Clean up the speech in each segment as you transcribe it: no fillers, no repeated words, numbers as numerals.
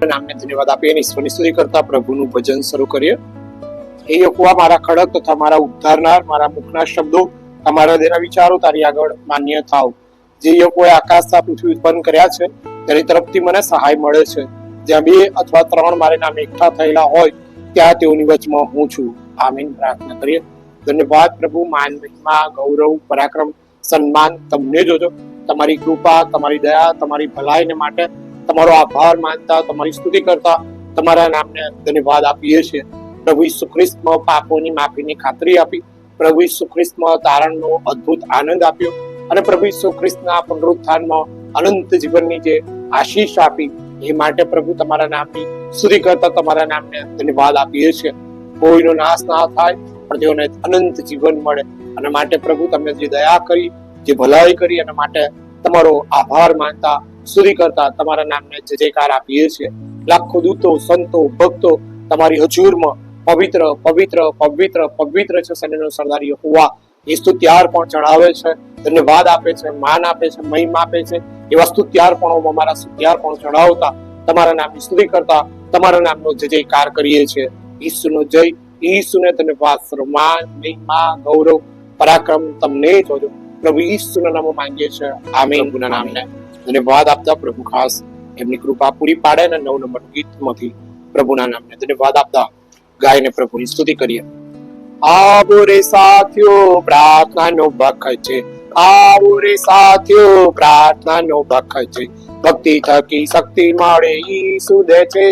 નામને ધન્યવાદ આપીએ અને ઈશ્વરની સ્તુતિ કરતા પ્રભુનું ભજન શરૂ કરીએ. હે યહોવા, મારા ખડક તથા મારા ઉદ્ધારનાર, મારા મુખના શબ્દો, તમારા હૃદયના વિચારો તારી આગળ માન્ય થાવ. જે યહોવાએ આકાશ તથા પૃથ્વી ઉત્પન્ન કર્યા છે તેની તરફથી મને સહાય મળે છે. જ્યાં 2 અથવા 3 મારા નામે એકઠા થયેલા હોય ત્યાં તેઓની વચમાં હું છું. આમીન. પ્રાર્થના કરીએ. ધન્યવાદ પ્રભુ, માન, મહિમા, ગૌરવ, પરાક્રમ, સન્માન તમને જોજો. તમારી કૃપા, તમારી દયા, તમારી ભલાઈને માટે તમારો આભાર માનતા, તમારી સ્તુતિ કરતા તમારા નામને ધન્યવાદ આપીએ છીએ. પ્રભુ ઈસુ ખ્રિસ્તમાં પાપોની માફીની ખાતરી આપી, પ્રભુ ઈસુ ખ્રિસ્તમાં તારણનો અદ્ભુત આનંદ આપ્યો અને પ્રભુ ઈસુ ખ્રિસ્તના પુનરુત્થાનમાં અનંત જીવનની જે આશીષ આપી, એ માટે પ્રભુ તમારા નામની સ્તુતિ કરતા તમારા નામને ધન્યવાદ આપીએ છીએ. કોઈનો નાશ ના થાય પણ તેઓને અનંત જીવન મળે અને માટે પ્રભુ તમે જે દયા કરી, જે ભલાઈ કરી, અને માટે તમારો આભાર માનતા સ્તુતિ કરતા તમારા નામને જય જયકાર આપીએ છીએ. લાખો દૂતો, સંતો, ભક્તો તમારી હજુરમાં પવિત્ર પવિત્ર પવિત્ર પવિત્ર છે સૈન્યનો સરદાર યહોવા એ સ્તુત્યાર પણ ચઢાવે છે, ધન્યવાદ આપે છે, માન આપે છે, મહિમા આપે છે. એવા સ્તુત્યાર પણ અમારા સ્તુત્યાર પણ ચઢાવતા તમારા નામની સ્તુતિ કરતા તમારા નામનો જય જયકાર કરીએ છીએ. ઈસુનો જય, ઈસુને ધન્યવાદ, સન્માન, મહિમા, ગૌરવ, પરાક્રમ તમને જોજો. પ્રભુ ઈસુના નામમાં માંગીએ છીએ. આમીન. પ્રભુના નામને ધન્યવાદ આપતા પ્રભુ ખાસ એમની કૃપા પૂરી પાડે અને 9 નંબર ગીતમાંથી પ્રભુના નામને ધન્યવાદ આપતા ગાયને પ્રભુની સ્તુતિ કરીએ. આવો રે સાથીઓ, પ્રાર્થનાનો વખત છે. આવો રે સાથીઓ, પ્રાર્થનાનો વખત છે. ભક્તિ થકી શક્તિ મળે, ઈસુ દે છે,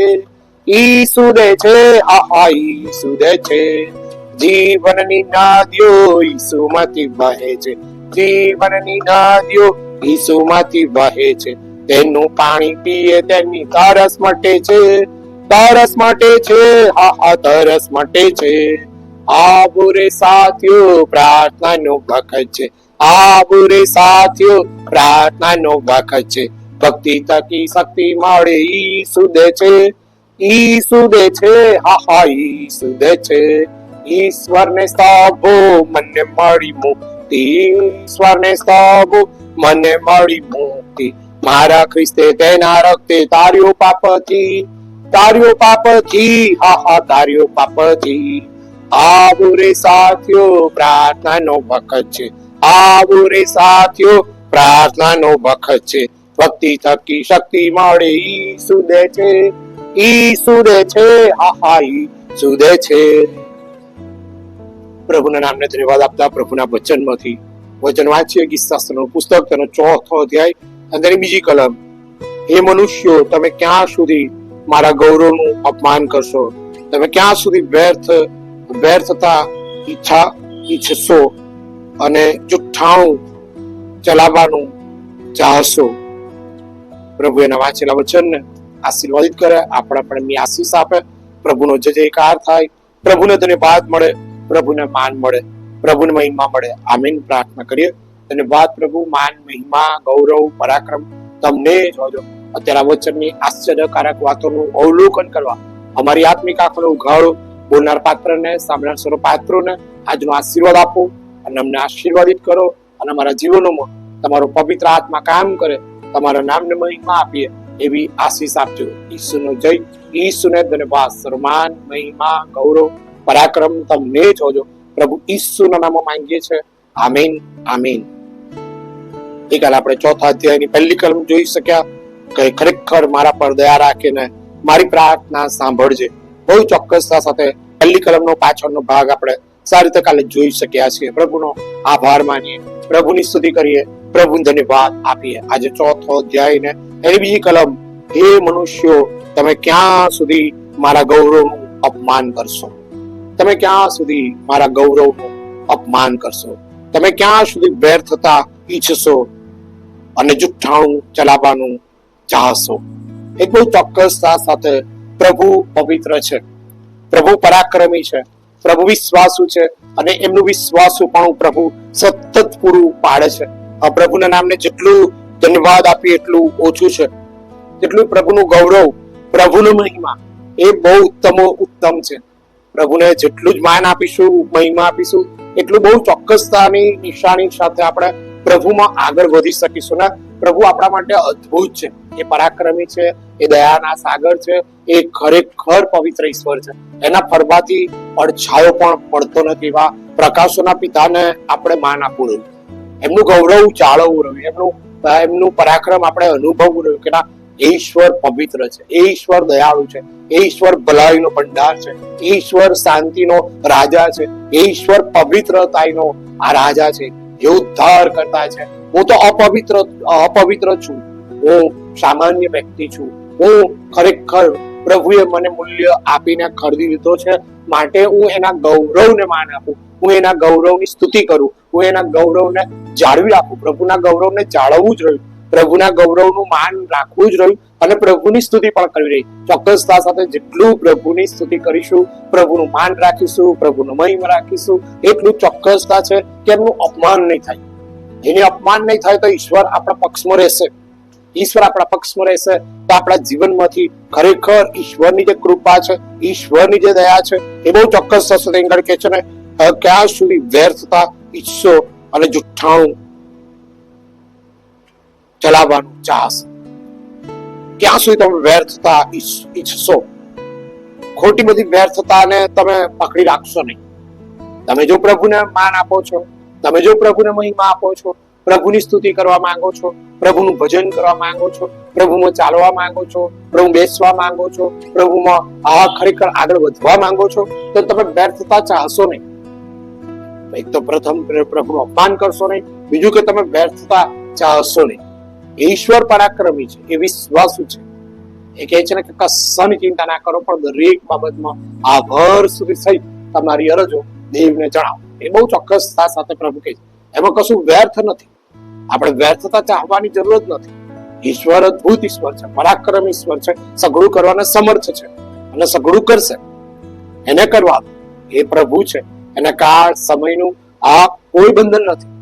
ઈસુ દે છે, આહા ઈસુ દે છે. જીવનની નદીઓ ઈસુમાંથી વહે છે, જીવનની નદીઓ ઈસુમાંથી વહે છે. તેનું પાણી પીએ તેની તરસ મટે છે, તરસ મટે છે, હા તરસ મટે છે. આવો રે સાથીઓ, પ્રાર્થનાનો વખત છે. આવો રે સાથીઓ, પ્રાર્થનાનો વખત છે. ભક્તિ થકી શક્તિ મળે, ઈસુ દે છે, ઈસુ દે છે, હા ઈસુ દે છે. ઈશ્વરને સ્તવો મને મળી મુક્તિ, ઈશ્વરને સ્તવો મને મળી મુક્તિ. મારા ખ્રિસ્તે તેના રક્તે તાર્યો પાપથી, તાર્યો પાપથી, હા તાર્યો પાપથી. આવો રે સાથીઓ, પ્રાર્થનાનો વખત છે. આવો રે સાથીઓ, પ્રાર્થનાનો વખત છે. ભક્તિ થકી શક્તિ મળે, ઈસુ દે છે, ઈસુ દે છે, હા ઈસુ દે છે. પ્રભુના નામને ધન્યવાદ આપતા પ્રભુના વચનમાંથી વચન વાંચીએ. ગીતશાસ્ત્રનું પુસ્તક, તેનો 4થો અધ્યાય અને તેની 2જી કલમ. હે મનુષ્યો, તમે ક્યાં સુધી મારા ગૌરવનું અપમાન કરશો? તમે ક્યાં સુધી વ્યર્થતા ઈચ્છશો અને જુઠ્ઠાણું ચલાવવાનું ચાહશો? પ્રભુ એના વાંચેલા વચનને આશીર્વાદિત કરે, આપણા પણ એમની આશીષ આપે. પ્રભુનો જય જયકાર થાય, પ્રભુને ધન્યવાદ મળે, પ્રભુને માન મળે, પ્રભુને મહિમા મળે. આમીન. પ્રાર્થના કરીએ. ધન્યવાદ પ્રભુ, માન, મહિમા, ગૌરવ, પરાક્રમ તમને જોજો. અત્યારે વચનની આશ્ચર્યકારક વાતોનું અવલોકન કરવા અમારી આત્મિક આંખોને ઉઘાડો. બોલનાર પાત્રને, સાંભળનાર સર્વ પાત્રોને આજનો આશીર્વાદ આપો અને અમને આશીર્વાદિત કરો અને અમારા જીવનોમાં તમારો પવિત્ર આત્મા કામ કરે, તમારા નામને મહિમા આપીએ એવી આશીષ આપજો. ઈસુનો જય, ઈસુને ધન્યવાદ, સન્માન, મહિમા, ગૌરવ, પરાક્રમ તમને જોજો. પ્રભુ ઈસુના નામમાં માંગીએ છીએ. આમીન. આમીન. ગઈકાલે આપણે 4થા અધ્યાયની 1લી કલમ જોઈ શક્યા કે ખરેખર મારા પર દયા રાખીને મારી પ્રાર્થના સાંભળજે. બહુ ચોક્કસતા સાથે 1લી કલમનો પાછળનો ભાગ આપણે સારી રીતે કાલે જોઈ શક્યા છીએ. પ્રભુનો આભાર માનીએ, પ્રભુની સ્તુતિ કરીએ, પ્રભુને ધન્યવાદ આપીએ. આજે 4થો અધ્યાય ને એની 2જી કલમ. હે મનુષ્યો, તમે ક્યાં સુધી મારા ગૌરવનું અપમાન કરશો? તમે ક્યાં સુધી મારા ગૌરવનું અપમાન કરશો? તમે ક્યાં સુધી વ્યર્થતા ઈચ્છશો અને જુઠ્ઠાણું ચલાવવાનું ચાહશો? એક બહુ ચોક્કસતા સાથે પ્રભુ પવિત્ર છે, પ્રભુ પરાક્રમી છે, પ્રભુ વિશ્વાસુ છે અને એમનું વિશ્વાસુ પણ પ્રભુ સતત પૂરું પાડે છે. આ પ્રભુના નામને જેટલું ધન્યવાદ આપીએ એટલું ઓછું છે. જેટલું પ્રભુનું ગૌરવ, પ્રભુનો મહિમા એ બહુ ઉત્તમ છે. પ્રભુને જેટલું જ માન આપીશું, મહિમા આપીશું, એટલું બહુ ચોક્કસતાની નિશાની સાથે આપણે પ્રભુમાં આગળ વધી શકીશું ને. પ્રભુ આપણા માટે અદ્ભુત છે, એ પરાક્રમી છે, એ દયાના સાગર છે, એ ખરેખર પવિત્ર ઈશ્વર છે. એના ફરવાથી પડછાયો પણ પડતો નથી. એવા પ્રકાશોના પિતાને આપણે માન આપવું રહ્યું, એમનું ગૌરવ જાળવવું રહ્યું, એમનું પરાક્રમ આપણે અનુભવવું રહ્યું કે ના, એ ઈશ્વર પવિત્ર છે, એ ઈશ્વર દયાળુ છે, એ ઈશ્વર ભલાઈનો ભંડાર છે, એ ઈશ્વર શાંતિનો રાજા છે, એ ઈશ્વર પવિત્રતાનો આ રાજા છે, એ ઉદ્ધાર કરતા છે. હું તો અપવિત્ર છું, હું સામાન્ય વ્યક્તિ છું, હું ખરેખર પ્રભુએ મને મૂલ્ય આપીને ખરીદી લીધો છે, માટે હું એના ગૌરવને માન આપું, હું એના ગૌરવની સ્તુતિ કરું, હું એના ગૌરવને જાળવી રાખું. પ્રભુના ગૌરવને જાળવવું જ રહ્યું, પ્રભુના ગૌરવનું માન રાખવું જ રહ્યું, અને પ્રભુની સ્તુતિ પણ કરવી રહી. ચોક્કસતા સાથે જેટલું પ્રભુની સ્તુતિ કરીશું, પ્રભુનું માન રાખીશું, પ્રભુનો મહિમા રાખીશું, એટલું ચોક્કસતા છે કે એમનું અપમાન નહીં થાય. એની અપમાન નહીં થાય તો ઈશ્વર આપણા પક્ષમાં રહેશે. ઈશ્વર આપણા પક્ષમાં રહેશે તો આપણા જીવનમાંથી ખરેખર ઈશ્વરની જે કૃપા છે, ઈશ્વરની જે દયા છે, એ બહુ ચોક્કસ થશે. આગળ કહે છે ને, ક્યાં સુધી વ્યર્થતા ઈચ્છશો અને જુઠ્ઠાણું ચલાવવાનું ચાહશે? ક્યાં સુધી તમે વ્યર્થતા ઈચ્છશો? ખોટી બધી વ્યર્થતાને તમે પકડી રાખશો નહીં. તમે જો પ્રભુને માન આપો છો, તમે જો પ્રભુને મહિમા આપો છો, પ્રભુની સ્તુતિ કરવા માંગો છો, પ્રભુનું ભજન કરવા માંગો છો, પ્રભુમાં ચાલવા માંગો છો, પ્રભુ બેસવા માંગો છો, પ્રભુમાં ખરેખર આગળ વધવા માંગો છો, તો તમે વ્યર્થતા ચાહશો નહીં. એક તો પ્રથમ પ્રભુનું અપમાન કરશો નહીં, બીજું કે તમે વ્યર્થતા ચાહશો નહીં. ઈશ્વર પરાક્રમી છે, એ વિશ્વાસુ છે. એ કહે છે ને કે કશાની ચિંતા ના કરો, પણ દરેક બાબતમાં આભાર સુધી સહિત તમારી અરજો દેવને જણાવો. એ બહુ ચોક્કસતા સાથે પ્રભુ કહે છે. એમાં કશું વ્યર્થ નથી. આપણે વ્યર્થતા ચાહવાની જરૂર જ નથી. ઈશ્વર અદ્ભુત ઈશ્વર છે, પરાક્રમી ઈશ્વર છે, સઘળું કરવાને સમર્થ છે અને સઘળું કરશે. એને કરવા એ પ્રભુ છે. એને કાળ સમયનું કોઈ બંધન નથી.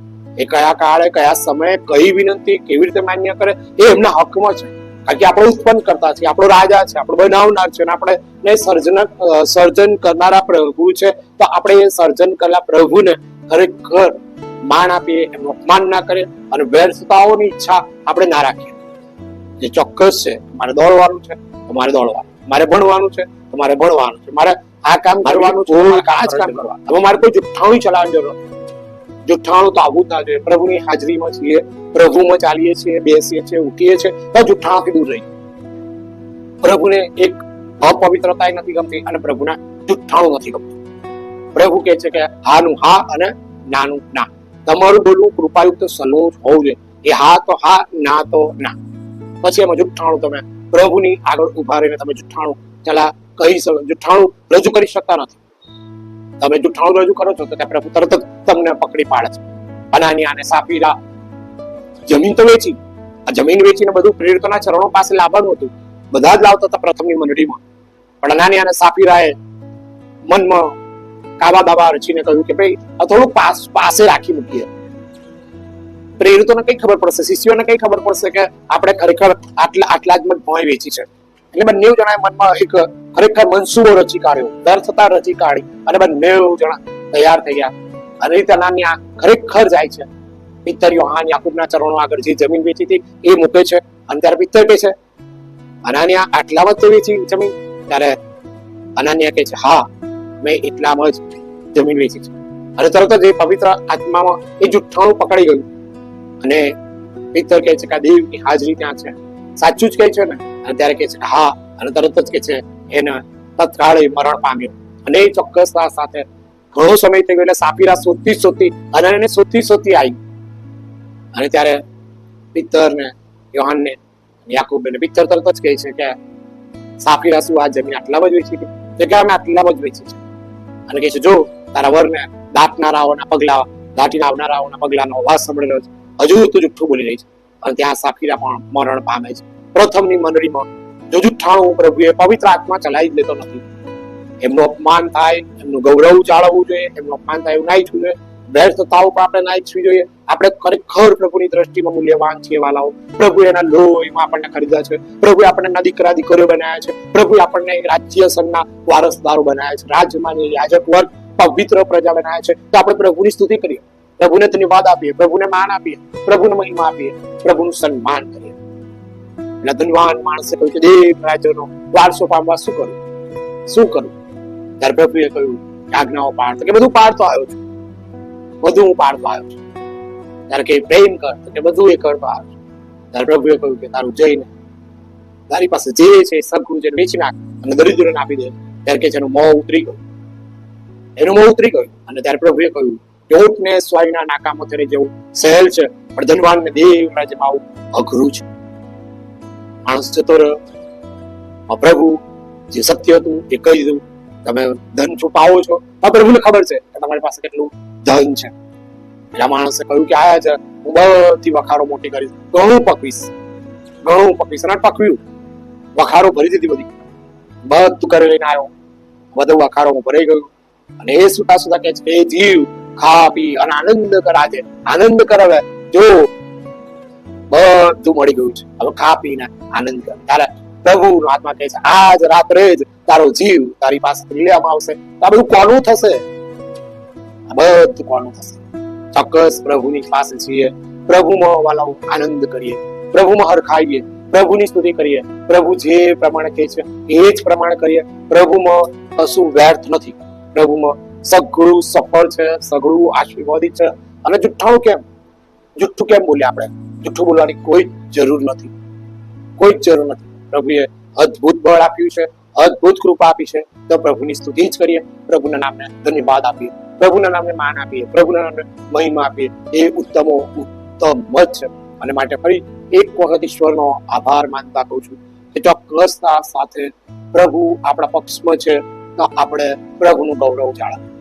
એ કયા કાળે કયા સમયે કઈ વિનંતી કેવી રીતે માન્ય કરે એ એમના હકમાં છે. કારણ કે આપણો ઉત્પન્ન કરતા છે, આપણો રાજા છે, આપણો બનાવનાર છે, અને આપણે સર્જન કરનારા પ્રભુ છે. તો આપણે એ સર્જન કરેલા પ્રભુને ખરેખર માન આપીએ, એમનું અપમાન ના કરીએ, અને વ્યર્થતાઓની ઈચ્છા આપણે ના રાખીએ. જે ચોક્કસ છે, મારે દોડવાનું છે તો મારે દોડવાનું, મારે ભણવાનું છે તો મારે ભણવાનું છે, મારે આ કામ કરવાનું છે, આ જ કામ કરવાનું. હવે મારે કોઈ જુઠ્ઠાણું ચલાવવાની જરૂર નથી. જુઠ્ઠાણું તો આવું જ ના જોઈએ. પ્રભુની હાજરીમાં છીએ, પ્રભુમાં ચાલીએ છીએ, બેસીએ છીએ, ઉઠીએ છીએ, તો જુઠ્ઠાણાથી દૂર રહીએ. પ્રભુને એક અપવિત્રતા નથી ગમતી અને પ્રભુને જુઠ્ઠાણું નથી ગમતું. પ્રભુ કહે છે કે હાનું હા અને નાનું ના. તમારું બોલવું કૃપાયુક્ત સલવું હોવું જોઈએ. એ હા તો હા, ના તો ના. પછી એમાં જુઠ્ઠાણું તમે પ્રભુની આગળ ઉભા રહીને તમે જુઠ્ઠાણું જુઠ્ઠાણું રજૂ કરી શકતા નથી. તમે જુઠ્ઠાણું રજૂ કરો છો તો ત્યાં પ્રભુ તરત જ તમને પકડી પાડે છે. અનાનિયા અને સાફીરા જમીન તો વેચી, આ જમીન વેચીને બધું પ્રેરિતોના ચરણો પાસે લાવવાનું હતું. બધા જ લાવતા હતા પ્રથમની મંડળીમાં. પણ અનાનિયા અને સાફીરાએ મનમાં કાબા દાબા રચીને કહ્યું કે ભાઈ આ થોડું પાસે રાખી મૂકીએ. પ્રેરિતોને કઈ ખબર પડશે, શિષ્યોને કઈ ખબર પડશે કે આપણે ખરેખર આટલા જ ભોંય વેચી છે. એટલે બંને જણાએ મનમાં એક ખરેખર મનસૂબો રચી કાઢ્યો, વ્યર્થતા રચી કાઢી, અને બંને જણા તૈયાર થઈ ગયા. અને રીતે અનાનિયા ખરેખર જાય છે. પિત્તર યોહાન યાકૂબના ચરણો આગળ જે જમીન વેચી હતી એ મૂકે છે. અને ત્યારે પિત્તર કહે છે અનાનિયા આટલામાં જ વેચી જમીન? ત્યારે અનાનિયા કહે છે હા, મેં એટલામાં જ જમીન વેચી છે. અને તરત જ એ પવિત્ર આત્મામાં એ જુઠ્ઠાણું પકડી ગયું. અને પિત્તર કહે છે કે દેવની હાજરી ત્યાં છે, સાચું જ કહે છે ને? અને ત્યારે કહે છે કે હા. અને તરત જ કહે છે એને તત્કાળ મરણ પામ્યો. અને એ ચોક્કસતા સાથે ઘણો સમય થઈ ગયો. એટલે સાફીરા શોધતી અને એને શોધતી આવી. અને ત્યારે પિત્તર ને યોહાનને યાકૂબ ને પિત્તર તરત જ કહે છે કે સાફીરા શું આ જમીન આટલામાં જ વેચી હતી? કે અમે આટલામાં જ વેચી છે. અને કહે છે જો તારા વરને દાટનારાઓના પગલા, દાટીને આવનારાઓના પગલાનો અવાજ સાંભળેલો છે, હજુ તું જુઠ્ઠું બોલી રહી છે. અને ત્યાં સાફીરા પણ મરણ પામે છે. પ્રથમની મંડળીમાં જો જુઠ્ઠાણું પ્રભુએ પવિત્ર આત્મા ચલાવી જ લેતો નથી. એમનું અપમાન થાય, એમનું ગૌરવ જાળવવું જોઈએ, એમનું અપમાન થાય એવું ના ઈચ્છવું જોઈએ. વ્યર્થતાઓ પણ આપણે ના ઈચ્છવી જોઈએ. આપણે ખરેખર પ્રભુની દ્રષ્ટિમાં મૂલ્યવાન છીએ વાલાઓ. પ્રભુ એના લોહીમાં આપણને ખરીદ્યા છે. પ્રભુ આપણને દીકરા દીકરીઓ બનાવ્યા છે. પ્રભુ આપણને રાજ્ય સંઘના વારસદારો બનાવ્યા છે. રાજ્યમાં યાજક વર્ગ, પવિત્ર પ્રજા બનાવ્યા છે. તો આપણે પ્રભુની સ્તુતિ કરીએ, પ્રભુને ધન્યવાદ આપીએ, પ્રભુને માન આપીએ, પ્રભુને મહિમા આપીએ, પ્રભુનું સન્માન કરીએ. એટલે ધનવાન માણસે કહ્યું કે દેવ રાજ્યનો વારસો પામવા શું કરું, શું કરું? ત્યારે પ્રભુએ કહ્યું કે આજ્ઞાઓ પાળતો, કે બધું પાળતો આવ્યો છું, બધું હું પાળતો આવ્યો છું. ત્યારે કે પ્રેમ કર, તો કે બધું એ કરતો આવ્યો છું. ત્યારે પ્રભુએ કહ્યું કે તારું જઈને તારી પાસે જે છે સગું છે વેચી નાખ અને દરિદ્રોને આપી દે. ત્યારે કે એનું મોં ઉતરી ગયું, એનું મોં ઉતરી ગયું. અને ત્યારે પ્રભુએ કહ્યું કે ઊંટને સ્વાયના નાકામાં થઈને જેવું સહેલ છે, પણ ધનવાનને દેવ રાજ્યમાં આવું અઘરું છે. માણસ જતો રહ્યો. પ્રભુ જે સત્ય હતું એ કહી દીધું. તમે ધન છુપાવો છો, પ્રભુને ખબર છે કે તમારી પાસે કેટલું ધન છે. એટલે માણસે કહ્યું કે આયા છે હું બધી વખારો મોટી કરીશ, ઘણું પકવીશ, ઘણું પકવીશ. અને પકવ્યું, વખારો ભરી દીધી બધી, બધું કરી લઈને આવ્યો, બધું વખારો ભરાઈ ગયું. અને એ સુતા સુતા કે છે એ જીવ ખા પી અને આનંદ કર, આજે આનંદ કર. હવે જો બધું મળી ગયું છે, હવે ખા પીને આનંદ કર. ત્યારે પ્રભુનો આત્મા કહે છે આજ રાત્રે જ તારો જીવ તારી પાસે લેવામાં આવશે. આ બધું કોનું થશે? આ બધું કોનું થશે? ચોક્કસ પ્રભુની પાસે છીએ. પ્રભુમાં વાલાઓ આનંદ કરીએ, પ્રભુમાં હરખાઈએ, પ્રભુની સ્તુતિ કરીએ. પ્રભુ જે પ્રમાણે કહે છે એ જ પ્રમાણે કરીએ. પ્રભુમાં કશું વ્યર્થ નથી, પ્રભુમાં સઘળું સફળ છે, સઘળું આશીર્વાદિત છે. અને જુઠ્ઠાણું કેમ, જુઠ્ઠું કેમ બોલીએ આપણે? જુઠ્ઠું બોલવાની કોઈ જરૂર નથી, કોઈ જ જરૂર નથી. પ્રભુએ અદ્ભુત બળ આપ્યું છે, અદ્ભુત કૃપા આપી છે, તો પ્રભુની સ્તુતિ જ કરીએ, પ્રભુના નામને ધન્યવાદ આપીએ, પ્રભુના નામને માન આપીએ, પ્રભુના નામને મહિમા આપીએ. એ ઉત્તમ જ છે. અને માટે ફરી એક વખત ઈશ્વરનો આભાર માનતા કહું છું કે ચોક્કસતા સાથે પ્રભુ આપણા પક્ષમાં છે, તો આપણે પ્રભુનું ગૌરવ જાળવીએ,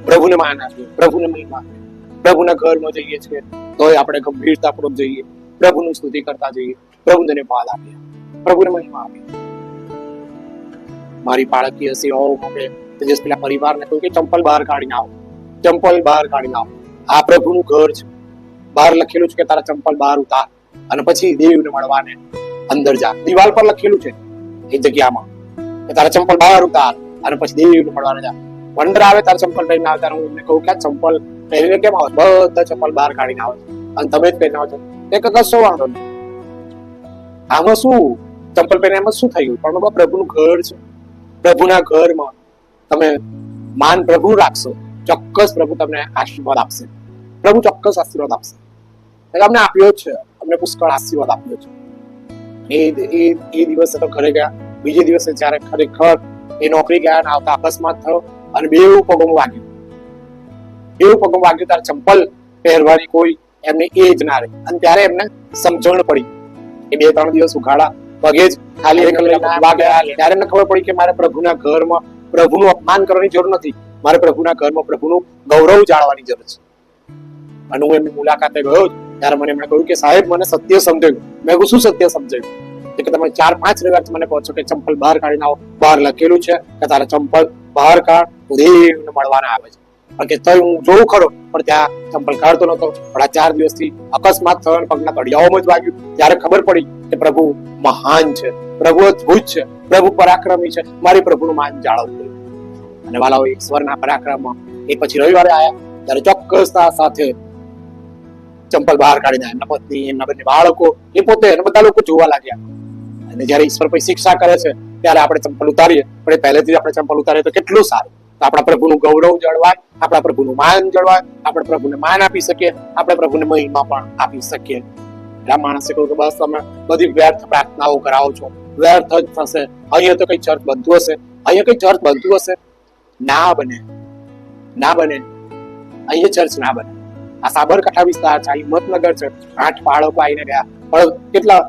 પ્રભુને માન આપીએ, પ્રભુને મહિમા આપીએ. પ્રભુના ઘરમાં જઈએ છીએ તો આપણે ગંભીરતાપૂર્વક જઈએ, પ્રભુની સ્તુતિ કરતા જઈએ, પ્રભુને ધન્યવાદ આપીએ, પ્રભુને મહિમા આપીએ. મારી બાળકીય સેવાઓ માટે તેજસ પેલા પરિવારને કહ્યું કે ચંપલ બહાર કાઢીને આવો, ચંપલ બહાર કાઢીને આવો. આ પ્રભુનું ઘર છે. બહાર લખેલું છે કે તારા ચંપલ બહાર ઉતાર અને પછી દેવને મળવાને અંદર જા. દિવાલ પર લખેલું છે એ જગ્યામાં કે તારા ચંપલ બહાર ઉતાર અને પછી દેવને મળવાને જા. વંડર આવે તારા ચંપલ પહેરીને આવતા, હું એમને કહું કે આ ચંપલ પહેરીને કેમ આવો? બધા ચંપલ બહાર કાઢીને આવે અને તમે જ પહેરીને આવો છો. એ કશો વાંધો નહીં, આમાં શું ચંપલ પહેરીને એમાં શું થયું? પણ પ્રભુનું ઘર છે. પ્રભુના ઘરમાં તમે માન પ્રભુ રાખશો, ચોક્કસ પ્રભુ તમને આશીર્વાદ આપશે. પ્રભુ ચોક્કસ આશીર્વાદ આપશે. અમને આપ્યો છે, અમને પુષ્કળ આશીર્વાદ આપ્યો છે. એ દિવસે તો ઘરે ગયા. બીજે દિવસે જયારે ખરેખર એ નોકરી ગયા અને આવતા અકસ્માત થયો અને બેઉ પગમાં વાગ્યું, બેઉ પગમાં વાગ્યું. ત્યારે ચંપલ પહેરવાની કોઈ એમને એ જ ના રહી. અને ત્યારે એમને સમજણ પડી કે 2-3 દિવસ ઉઘાડા પગે જ ખાલી વાગ્યા. ત્યારે એમને ખબર પડી કે મારે પ્રભુના ઘરમાં પ્રભુનું અપમાન કરવાની જરૂર નથી, મારે પ્રભુના ઘરમાં પ્રભુનું ગૌરવ જાળવવાની જરૂર છે. અને હું એમની મુલાકાતે ગયો ત્યારે મને એમણે કહ્યું કે સાહેબ મને સત્ય સમજાયું. મેં શું સત્ય સમજાયું? કે તમે 4-5 રવિવાર મને કહો છો કે ચંપલ બહાર કાઢીને આવો. બહાર લખેલું છે કે તારા ચંપલ બહાર કાઢ, દેવને મળવાના આવે છે. પણ કે તોય હું જોઉં ખરો, પણ ત્યાં ચંપલ કાઢતો નતો. પણ આ 4 દિવસથી અકસ્માત થયો, પગના તળિયાઓમાં જ વાગ્યું. ત્યારે ખબર પડી કે પ્રભુ મહાન છે, પ્રભુ અદ્ભુત છે, પ્રભુ પરાક્રમી છે. મારી પ્રભુનું માન જાળવવું. અને વાલાઓ ઈશ્વરના પરાક્રમમાં એ પછી રવિવારે આવ્યા ત્યારે ચોક્કસતા સાથે ચંપલ બહાર કાઢીને એમના પત્ની, એમના બંને બાળકો, એ પોતે બધા લોકો જોવા લાગ્યા. અને જયારે ઈશ્વર પછી શિક્ષા કરે છે ત્યારે આપણે ચંપલ ઉતારીએ, પણ પહેલેથી આપણે ચંપલ ઉતારીએ તો કેટલું સારું. આપણા પ્રભુનું ગૌરવ જળવાય, આપણા પ્રભુનું માન જળવાય, આપણે પ્રભુને માન આપી શકીએ, આપણે પ્રભુને મહિમા પણ આપી શકીએ. એટલે માણસે કહ્યું કે બસ તમે બધી વ્યર્થ પ્રાર્થનાઓ કરાવો છો, વ્યર્થ જ થશે. અહીંયા તો કઈ ચર્ચ બનતું હશે, અહીંયા કઈ ચર્ચ બનતું હશે? ના બને, ના બને. અહીંયા ચર્ચ ના બને. આ સાબરકાંઠા વિસ્તાર છે, હિંમતનગર છે. 8 બાળકો આવીને ગયા, પણ કેટલા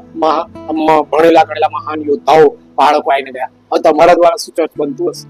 ભણેલા ગણેલા મહાન યોદ્ધાઓ બાળકો આવીને ગયા. હવે તમારા દ્વારા શું ચર્ચ બનતું હશે?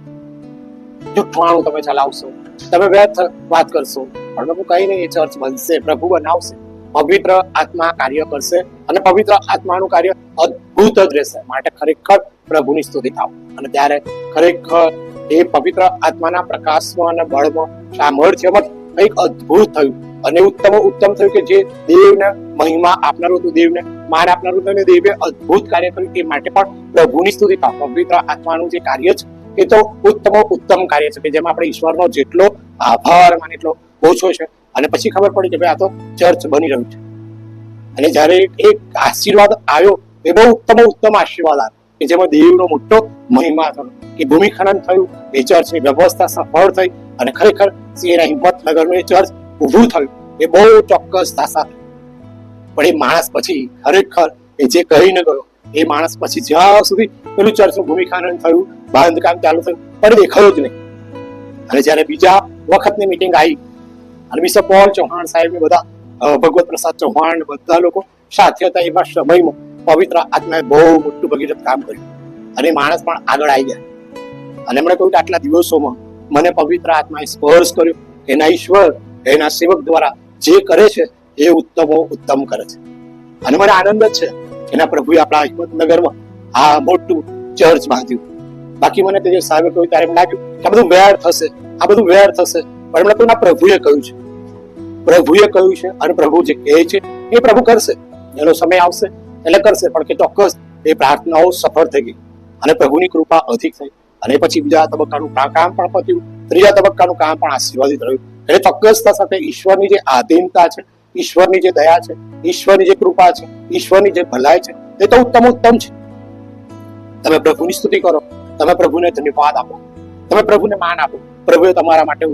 જુઠ્ઠાણું તમે ચલાવશો, તમે વ્યર્થ વાત કરશો, પણ પ્રભુ કઈ નહીં, એ ચર્ચ બનશે, પ્રભુ બનાવશે. પવિત્ર આત્મા કાર્ય કરશે અને પવિત્ર આત્માનું કાર્ય અદ્ભુત જ રહેશે. માટે ખરેખર પ્રભુની સ્તુતિ થાવ. અને ત્યારે ખરેખર એ પવિત્ર આત્માના પ્રકાશમાં અને બળમાં સામર્થ્યમાં કંઈક અદ્ભુત થયું. અને ઉત્તમ થયું કે જે દેવને મહિમા આપનારું હતું, દેવને માન આપનારું હતું, અને દેવે અદ્ભુત કાર્ય કર્યું. એ માટે પણ પ્રભુની સ્તુતિ થાવ. પવિત્ર આત્માનું જે કાર્ય છે એ તો ઉત્તમ કાર્ય છે કે જેમાં આપણે ઈશ્વરનો જેટલો આભાર માને એટલો ઓછો છે. અને પછી ખબર પડી કે ભાઈ આ તો ચર્ચ બની રહ્યું છે. અને જયારે એક આશીર્વાદ આવ્યો એ બહુ ઉત્તમ આશીર્વાદ આવે કે જેમાં દેવનો મોટો મહિમા થયો કે ભૂમિખનન થયું, એ ચર્ચની વ્યવસ્થા સફળ થઈ અને ખરેખર સિંહના હિંમતનગરનું એ ચર્ચ ઊભું થયું, એ બહુ ચોક્કસતા સાથે. પણ એ માણસ પછી ખરેખર એ જે કહીને ગયો, એ માણસ પછી જ્યાં સુધી પેલું ચર્ચનું ભૂમિખનન થયું, બાંધકામ ચાલુ થયું, પણ દેખાયો જ નહીં. અને જયારે બીજા વખતની મીટિંગ આવી અને બિશપ પોલ ચૌહાણ સાહેબ ને બધા ભગવત પ્રસાદ ચૌહાણ બધા લોકો સાથે હતા, એવા સમયમાં પવિત્ર આત્માએ બહુ મોટું ભગીરથ કામ કર્યું અને માણસ પણ આગળ આવી ગયા. અને એમણે કહ્યું કે આટલા દિવસોમાં મને પવિત્ર આત્માએ સ્પર્શ કર્યો. એના ઈશ્વર એના સેવક દ્વારા જે કરે છે એ ઉત્તમ કરે છે. અને મને આનંદ જ છે એના પ્રભુએ આપણા હિંમતનગરમાં આ મોટું ચર્ચ બાંધ્યું. બાકી મને તે સાહેબે કહ્યું ત્યારે એમ લાગ્યું કે આ બધું વ્યર્થ થશે, આ બધું વ્યર્થ થશે. પણ એમણે કહ્યું પ્રભુએ કહ્યું છે, પ્રભુએ કહ્યું છે અને પ્રભુ જે કહે છે એ પ્રભુ કરશે. એનો સમય આવશે એટલે કરશે, પણ કે ચોક્કસ એ પ્રાર્થનાઓ સફળ થઈ ગઈ અને પ્રભુની કૃપા અધિક થઈ. અને પછી બીજા તબક્કાનું કામ પણ પત્યું, ત્રીજા તબક્કાનું કામ પણ આશીર્વાદિત રહ્યું. એટલે ચોક્કસતા સાથે ઈશ્વરની જે આધીનતા છે, ઈશ્વરની જે દયા છે, ઈશ્વરની જે કૃપા છે, ઈશ્વરની જે ભલાઈ છે, એ તો ઉત્તમ છે. તમે પ્રભુની સ્તુતિ કરો, તમે પ્રભુને ધન્યવાદ આપો, તમે પ્રભુને માન આપો. પ્રભુએ તમારા માટે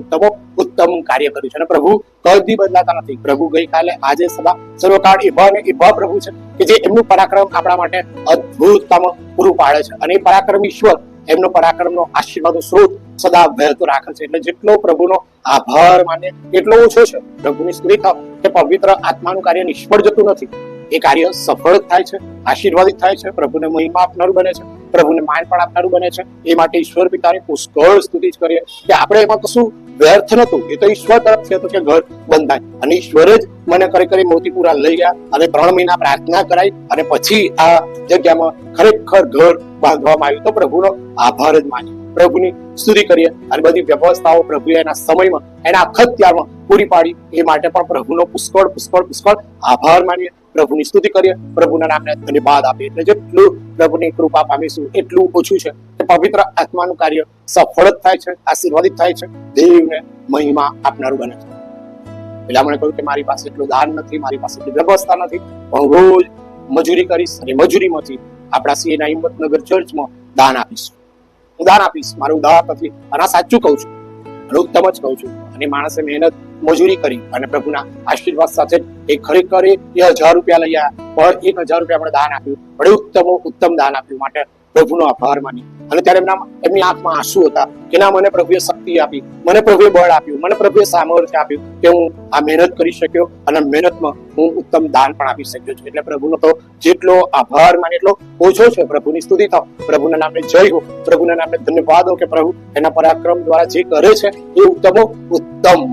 ઉત્તમ કાર્ય કર્યું છે અને પ્રભુ કદી બદલાતા નથી. પ્રભુ ગઈકાલે આજે સદા સર્વકાળ એવા ને એવા પ્રભુ છે કે જે એમનું પરાક્રમ આપણા માટે અદ્ભુતતામાં પૂરું પાડે છે. અને એ પરાક્રમ ઈશ્વર એમનો પરાક્રમનો આશીર્વાદનો સ્ત્રોત સદા વહેતો રાખે છે. એટલે જેટલો પ્રભુનો આભાર માને એટલો ઓછો છે. પ્રભુની સ્તુતિ થાવ કે પવિત્ર આત્માનું કાર્ય નિષ્ફળ જતું નથી, એ કાર્ય સફળ થાય છે, આશીર્વાદિત થાય છે, પ્રભુને મહિમા આપનારું બને છે, પ્રભુને માન પણ આપનારું બને છે. એ માટે ઈશ્વર પિતાની પુષ્કળ સ્તુતિ જ કરીએ કે આપણે એમાં કશું વ્યર્થ નતું. એ તો ઈશ્વર તરફથી હતું કે ઘર બંધાય અને ઈશ્વરે જ મને કરી મોતીપુરા લઈ ગયા અને 3 મહિના પ્રાર્થના કરાઈ અને પછી આ જગ્યામાં ખરેખર ઘર બાંધવામાં આવ્યું. તો પ્રભુનો આભાર જ માનીએ, પ્રભુની સ્તુતિ કરીએ અને બધી વ્યવસ્થાઓ પ્રભુએ એના સમયમાં એના અખત્યારમાં પૂરી પાડી. એ માટે પણ પ્રભુનો પુષ્કળ આભાર માનીએ, પ્રભુની સ્તુતિ કરીએ, પ્રભુના નામને ધન્યવાદ આપીએ. એટલે જેટલું પ્રભુની કૃપા પામીશું એટલું ઓછું છે કે પવિત્ર આત્માનું કાર્ય સફળ જ થાય છે, આશીર્વાદિત થાય છે, દેવને મહિમા આપનારું બને છે. એટલે મને કહ્યું કે મારી પાસે એટલું દાન નથી, મારી પાસે એટલી વ્યવસ્થા નથી, હું રોજ મજૂરી કરીશ અને મજૂરીમાંથી આપણા સિંહના હિંમતનગર ચર્ચમાં દાન આપીશ. હું દાન આપીશ, મારું ઉદાહરણ નથી અને આ સાચું કહું છું અને ઉત્તમ જ કહું છું. અને માણસે મહેનત મજૂરી કરી અને પ્રભુના આશીર્વાદ સાથે એ ખરેખર એ 1000 રૂપિયા લઈ આવ્યા, પણ 1000 રૂપિયા આપણે દાન આપ્યું, પણ ઉત્તમ દાન આપ્યું. માટે પ્રભુનો આભાર માની. અને ત્યારે એમની આંખમાં આંસુ હતા કે ના, મને પ્રભુએ શક્તિ આપી, મને પ્રભુએ બળ આપ્યું, મને પ્રભુએ સામર્થ્ય આપ્યું કે હું આ મહેનત કરી શક્યો અને મહેનતમાં હું ઉત્તમ દાન પણ આપી શક્યો છું. એટલે પ્રભુનો તો જેટલો આભાર માને એટલો ઓછો છે. પ્રભુની સ્તુતિ થાવ, પ્રભુના નામે જય હો, પ્રભુના નામે ધન્યવાદ હો કે પ્રભુ એના પરાક્રમ દ્વારા જે કરે છે એ ઉત્તમ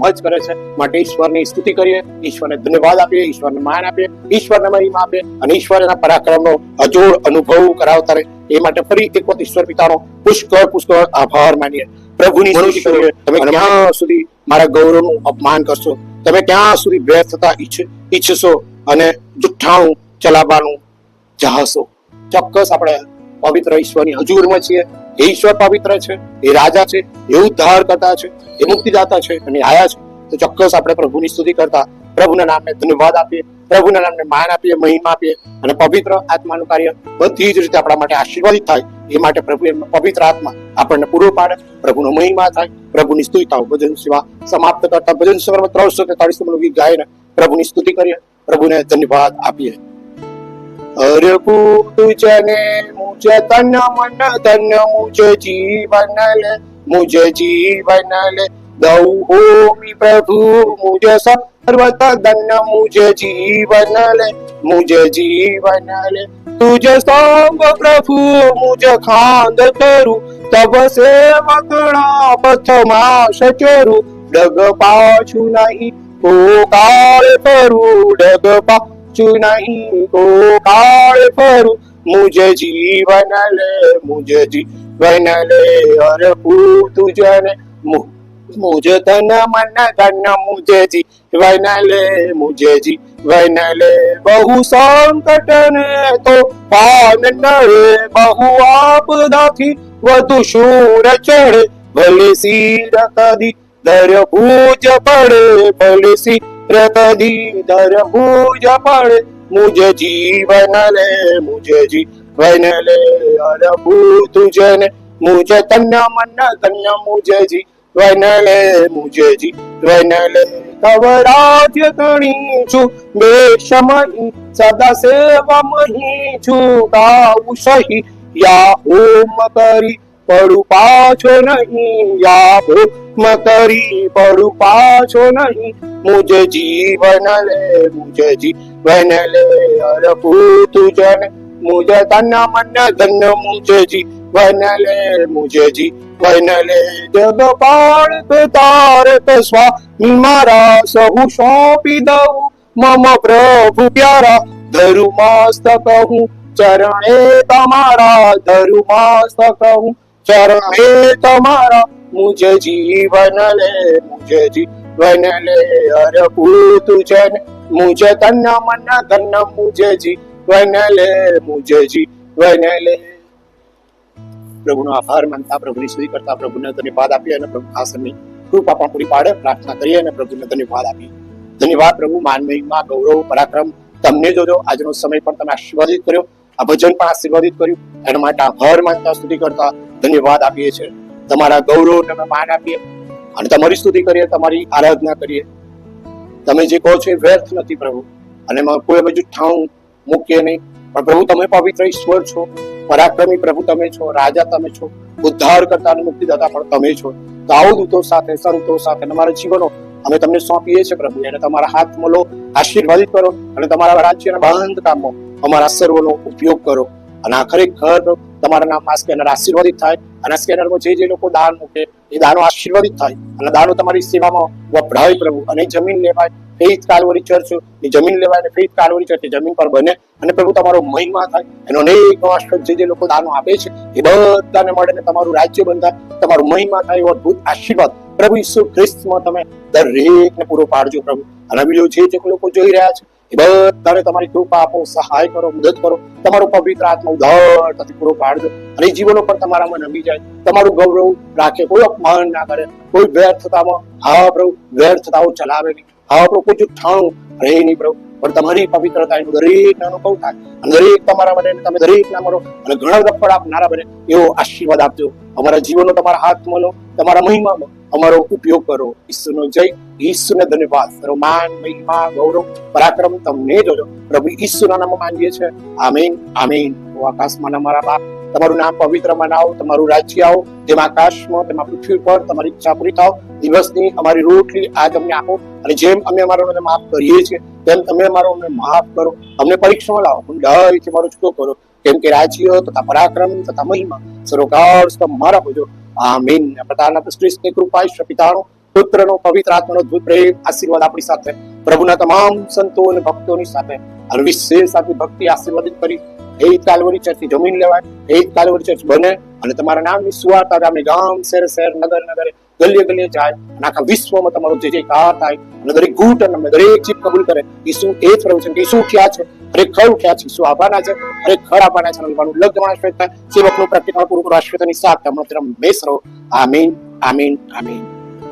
જ કરે છે. માટે ઈશ્વરની સ્તુતિ કરીએ, ઈશ્વરને ધન્યવાદ આપીએ, ઈશ્વરને માન આપીએ, ઈશ્વરને મહિમા આપીએ અને ઈશ્વર એના પરાક્રમનો અજોડ અનુભવ કરાવતા રહે. એ માટે ફરી એક વખત ઈશ્વર પિતાનો પુષ્કળ આભાર માનીએ, પ્રભુની સ્તુતિ કરીએ. તમે ક્યાં સુધી મારા ગૌરવનું અપમાન કરશો? તમે ક્યાં સુધી વ્યર્થતા ઈચ્છશો અને જુઠ્ઠાણું ચલાવવાનું ચાહશો? ચોક્કસ આપણે પવિત્ર ઈશ્વરની હજુરમાં છીએ. એ ઈશ્વર પવિત્ર છે, એ રાજા છે, એ ઉદ્ધાર કરતા છે, એ મુક્તિદાતા છે અને આયા છે. તો ચોક્કસ આપણે પ્રભુની સ્તુતિ કરતા પ્રભુના નામને ધન્યવાદ આપીએ, પ્રભુના નામને માન આપીએ, મહિમા આપીએ અને પવિત્ર આત્માનું કાર્ય બધી જ રીતે આપણા માટે આશીર્વાદિત થાય. એ માટે પ્રભુ એમનો પવિત્ર આત્મા આપણને પૂરો પાડે, પ્રભુનો મહિમા થાય, પ્રભુની સ્તુતિ થાવ. ભજન સેવા સમાપ્ત કરતા ભજન સંગ્રહ 343 ગીત ગાઈને પ્રભુની સ્તુતિ કરીએ, પ્રભુને ધન્યવાદ આપીએ. અર્પુ તુજને મુझे तन मन धन मुझे जीवन ले, मुझे जीवन ले दऊ हो मी प्रभु मुझे सर्वत धन मुझे जीवन ले, मुझे जीवन ले तुझे संग प्रभु मुझे खांद करूं, तब सेवकड़ा पथमा सचरू, डग पाछू नहीं को काल करूं, डग पाछू नहीं को काल करूं, मुझे जीवन ले, मुझे जीवन ले अर्पू तुझने मुझे तन मन धन मुझे जीवन ले, मुझे जीवन ले बहु संकट ने तो पान नड़े, बहु आपदा थी વધુ શૂર ચડે, ભલે શિર કદી દર ભુજ પડે, ભલે શિર કદી દર ભુજ પડે, मुझे जीवन ले, मुझे जीवन ले, प्रभु तुझने मुझे तन्य मन तन्य, मुझे जीवन ले, मुझे जीवन ले, तव राज्य गणी छु बेशमही, सदा सेवमही छु गाऊ सही, या होम करी પડું પાછો નહીં, યા હોમ કરી પડું પાછો નહીં, મુજે જીવન લે, મુજે જીવન લે, પ્રભુ તુજને મુજે તન મન ધન, મુજે જીવન લે, મુજે જીવન લે, જગ પાળત તારક સ્વામી મારા, સહુ સોંપી દઉં મમ પ્રભુ પ્યારા, ધરુ મસ્તક હું ચરણે તમારા, ધરુ મસ્તક હું चरण तुम्हारा, मुझे जीवन ले, मुझे जीवन ले, प्रभु तुझने मुझे तन मन धन, मुझे जीवन ले, मुझे जीवन ले. પ્રભુનો આભાર માનતા, પ્રભુની સ્તુતિ કરતા, પ્રભુને ધન્યવાદ આપીએ અને પ્રભુ ખાસ એમની કૃપા પણ પૂરી પાડે પ્રાર્થના કરીએ અને પ્રભુને ધન્યવાદ આપીએ. ધન્યવાદ પ્રભુ, માન મહિમા ગૌરવ પરાક્રમ તમને જોજો. આજનો સમય પણ તમે આશીર્વાદિત કર્યો, આ ભજન પણ આશીર્વાદિત કર્યું, એના માટે આભાર માનતા, સ્તુતિ કરતા ધન્યવાદ આપીએ છીએ. તમારા ગૌરવ તમે માન આપીએ અને તમારી સ્તુતિ કરીએ, તમારી આરાધના કરીએ. તમે જે કહો છો એ વ્યર્થ નથી પ્રભુ, અને કોઈ અમે જુઠ્ઠાણું મૂકીએ નહીં, પણ પ્રભુ તમે પવિત્ર ઈશ્વર છો, પરાક્રમી પ્રભુ તમે છો, રાજા તમે છો, ઉદ્ધાર કરતા અને મુક્તિદાતા પણ તમે છો. તો આવો દૂતો સાથે, સંતો સાથે અમારા જીવનો અમે તમને સોંપીએ છીએ પ્રભુ, એને તમારા હાથમાં લો, આશીર્વાદિત કરો અને તમારા રાજ્યના બંધ કામો અમારા સર્વનો ઉપયોગ કરો. અને આ ખરેખર તમારા નામમાં આ સ્કેનર આશીર્વાદિત થાય, અને આ સ્કેનરમાં જે લોકો દાન મૂકે એ દાનો આશીર્વાદિત થાય, અને દાનો તમારી સેવામાં વપરાય પ્રભુ. અને જમીન લેવાય, ફેઇથ કાલ્વરી ચર્ચ ની જમીન લેવાય અને ફેઇથ કાલ્વરી ચર્ચ જમીન પર બને, અને પ્રભુ તમારો મહિમા થાય. એનો અનેક આશીર્વાદ જે લોકો દાનો આપે છે એ બધાને મળે ને તમારું રાજ્ય બંધાય, તમારું મહિમા થાય, એવો અદભુત આશીર્વાદ પ્રભુ ઈસુ ખ્રિસ્તમાં તમે દરેકને પૂરો પાડજો પ્રભુ. અને વિડીયો જે લોકો જોઈ રહ્યા છે એ બધાને તમારી કૃપા આપો, સહાય કરો, મદદ કરો. તમારો પવિત્ર આત્મા ઉદારતાથી પૂરો પાડજો, અને જીવનો પર તમારામાં નમી જાય, તમારું ગૌરવ રાખે, કોઈ અપમાન ના કરે, કોઈ વ્યર્થતામાં હા પ્રભુ વ્યર્થતાઓ ચલાવે નહીં, હા પ્રભુ કોઈ જુઠ્ઠાણું રહે નહીં પ્રભુ, પણ તમારી પવિત્રતા એનું દરેકને અનુભવ થાય, અને દરેક તમારા માટે તમે દરેક ના મળો અને ઘણા બધા ફળ આપનારા બને એવો આશીર્વાદ આપજો. અમારા જીવનો તમારા હાથમાં લો, તમારા મહિમામાં અમારો ઉપયોગ કરો. ઈશ્વરનો જય, ઈશ્વરને ધન્યવાદ, માન મહિમા ગૌરવ પરાક્રમ તમને જોજો પ્રભુ ઈશ્વરના નામમાં માંગીએ છીએ. આમીન આમીન. આકાશમાં અમારા બાપ, તમારું નામ પવિત્ર મનાવો, તમારું રાજ્ય આવો, જેમ આકાશમાં તેમ પૃથ્વી પર તમારી ઈચ્છા પૂરી થાવ. દિવસની અમારી રોટલી આજ અમને આપો, અને જેમ અમે અમારોને માફ કરીએ છીએ તેમ તમે અમારોને માફ કરો. અમને પરીક્ષામાં લાવો, ઊંડાઈથી મારો છૂટો કરો, કેમ કે રાજ્ય તથા પરાક્રમ તથા મહિમા સર્વકાળ તમારા હોજો. આમીન. પ્રતાના ક્રિસ્તની કૃપા, ઈશ્વર પિતાનો, પુત્રનો, પવિત્ર આત્માનો અદ્ભુત પ્રેમ આશીર્વાદ આપણી સાથે, પ્રભુના તમામ સંતો અને ભક્તોની સાથે, અને વિશેષ આપણી ભક્તિ આશીર્વાદિત કરી એ કાલ્વરી ચર્ચની જમીન લેવાય, એ કાલ્વરી ચર્ચ બને, અને તમારા નામની સુવાર્તા ગામે ગામ, શહેર શહેર, નગર નગરે, ગલીએ ગલીએ જાય, અને આખા વિશ્વમાં તમારો જે કાર થાય, અને દરેક ઘૂંટ અને દરેક જીભ કબૂલ કરે ઈસુ એ જ પ્રભુ છે, કે ઈસુ ઉઠ્યા છે, ખરેખર ઉઠ્યા છે, ઈસુ આવવાના છે, ખરેખર આવવાના છે. લગ્ન આશ્રિત થાય, સેવકનું પ્રતિકાળ પૂરું કરો, આશ્રિતની સાથ તમને બેસ રહો. આમીન આમીન આમીન.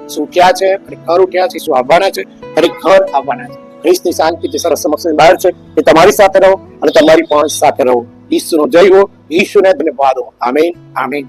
ઈસુ ઉઠ્યા છે, ખરેખર ઉઠ્યા છે, ઈસુ આવવાના છે, ખરેખર આવવાના છે. ખ્રિસ્તની શાંતિ જે સરસ સમક્ષની બહાર છે એ તમારી સાથે રહો અને તમારી પણ સાથે રહો. ઈસુનો જય હો, ઈસુને ધન્યવાદ હો. આમીન આમીન.